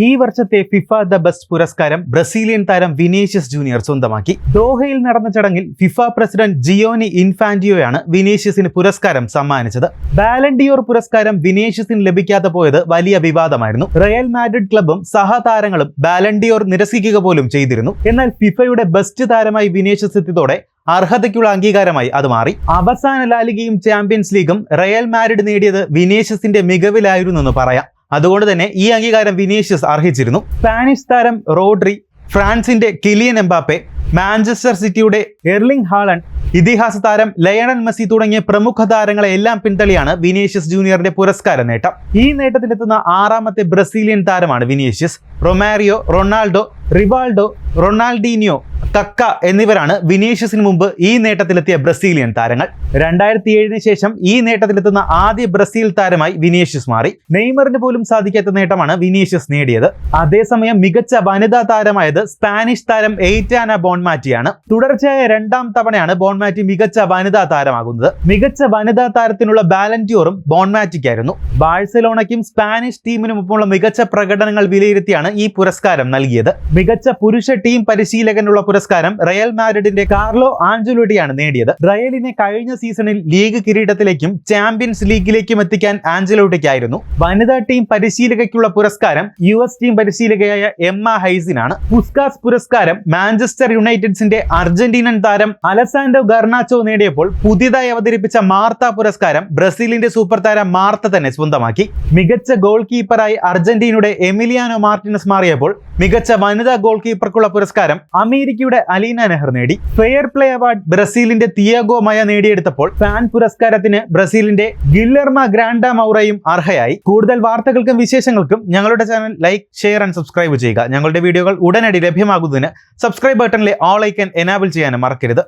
ഈ വർഷത്തെ FIFA the best പുരസ്കാരം ബ്രസീലിയൻ താരം വിനീഷ്യസ് ജൂനിയർ സ്വന്തമാക്കി. ദോഹയിൽ നടന്ന ചടങ്ങിൽ ഫിഫ പ്രസിഡന്റ് ജിയോനി ഇൻഫാന്റിയോയാണ് വിനീഷ്യസിന് പുരസ്കാരം സമ്മാനിച്ചത്. ബാലൻഡിയോർ പുരസ്കാരം വിനീഷ്യസിന് ലഭിക്കാതെ പോയത് വലിയ വിവാദമായിരുന്നു. റയൽ മാഡ്രിഡ് ക്ലബും സഹതാരങ്ങളും ബാലൻഡിയോർ നിരസിക്കുക പോലും ചെയ്തിരുന്നു. എന്നാൽ ഫിഫയുടെ ബെസ്റ്റ് താരമായി വിനീഷ്യസ് എത്തിയതോടെ അർഹതയ്ക്കുള്ള അംഗീകാരമായി അത് മാറി. അവസാന ലാലിഗയും ചാമ്പ്യൻസ് ലീഗും റയൽ മാഡ്രിഡ് നേടിയത് വിനീഷ്യസിന്റെ മികവിലായിരുന്നു എന്ന് പറയാം. അതുകൊണ്ട് തന്നെ ഈ അംഗീകാരം വിനീഷ്യസ് അർഹിച്ചിരുന്നു. സ്പാനിഷ് താരം റോഡ്രി, ഫ്രാൻസിന്റെ കിലിയൻ എംബാപ്പെ, മാഞ്ചസ്റ്റർ സിറ്റിയുടെ എർലിംഗ് ഹാലൻഡ്, ഇതിഹാസ താരം ലയണൽ മെസ്സി തുടങ്ങിയ പ്രമുഖ താരങ്ങളെ എല്ലാം പിന്തള്ളിയാണ് വിനീഷ്യസ് ജൂനിയറിന്റെ പുരസ്കാര നേട്ടം. ഈ നേട്ടത്തിലെത്തുന്ന 6ാമത്തെ ബ്രസീലിയൻ താരമാണ് Vinicius. Romario, Ronaldo, Rivaldo, Ronaldinho, കക്ക എന്നിവരാണ് വിനീഷ്യസിന് മുമ്പ് ഈ നേട്ടത്തിലെത്തിയ ബ്രസീലിയൻ താരങ്ങൾ. 2007 ശേഷം ഈ നേട്ടത്തിലെത്തുന്ന ആദ്യ ബ്രസീൽ താരമായി വിനീഷ്യസ് മാറി. നെയ്മറിന് പോലും സാധിക്കാത്ത നേട്ടമാണ് വിനീഷ്യസ് നേടിയത്. അതേസമയം മികച്ച വനിതാ താരമായത് സ്പാനിഷ് താരം എയ്റ്റാന ബോൺമാറ്റിയാണ്. തുടർച്ചയായ 2ാം തവണയാണ് ബോൺമാറ്റി മികച്ച വനിതാ താരമാകുന്നത്. മികച്ച വനിതാ താരത്തിനുള്ള ബാലൻഡിയോറും ബോൺമാറ്റിക്കായിരുന്നു. ബാഴ്സലോണയ്ക്കും സ്പാനിഷ് ടീമിനുമൊപ്പമുള്ള മികച്ച പ്രകടനങ്ങൾ വിലയിരുത്തിയാണ് ഈ പുരസ്കാരം നൽകിയത്. മികച്ച പുരുഷ ടീം പരിശീലകനുള്ള പുരസ്കാരം റയൽ മാഡ്രിഡിന്റെ കാർലോ ആഞ്ചലോട്ടിയാണ് നേടിയത്. റയലിനെ കഴിഞ്ഞ സീസണിൽ ലീഗ് കിരീടത്തിലേക്കും ചാമ്പ്യൻസ് ലീഗിലേക്കും എത്തിക്കാൻ ആഞ്ചലോട്ടിക്കായിരുന്നു. വനിതാ ടീം പരിശീലകയ്ക്കുള്ള പുരസ്കാരം US ടീം പരിശീലകയായ എമ്മ ഹൈസിനാണ്. പുസ്കാസ് പുരസ്കാരം മാഞ്ചസ്റ്റർ യുണൈറ്റഡ്സിന്റെ അർജന്റീനൻ താരം അലസാൻഡോ ഗർനാച്ചോ നേടിയപ്പോൾ പുതിയതായി അവതരിപ്പിച്ച മാർത്ത പുരസ്കാരം ബ്രസീലിന്റെ സൂപ്പർ താരം മാർത്ത തന്നെ സ്വന്തമാക്കി. മികച്ച ഗോൾ കീപ്പറായി അർജന്റീനയുടെ എമിലിയാനോ മാർട്ടിനസ് മാറിയപ്പോൾ മികച്ച വനിതാ ഗോൾ കീപ്പർക്കുള്ള പുരസ്കാരം അമേരിക്കയുടെ അലീന നെഹർ നേടി. ഫെയർ പ്ലേ അവാർഡ് ബ്രസീലിന്റെ തിയാഗോ മയ നേടിയെടുത്തപ്പോൾ ഫാൻ പുരസ്കാരത്തിന് ബ്രസീലിന്റെ ഗില്ലർമ ഗ്രാൻഡ മൗറയും അർഹയായി. കൂടുതൽ വാർത്തകൾക്കും വിശേഷങ്ങൾക്കും ഞങ്ങളുടെ channel like, share and subscribe ചെയ്യുക. ഞങ്ങളുടെ വീഡിയോകൾ ഉടനടി ലഭ്യമാകുന്നതിന് സബ്സ്ക്രൈബ് ബട്ടണിലെ ഓൾ ഐക്കൺ എനാബിൾ ചെയ്യാനും മറക്കരുത്.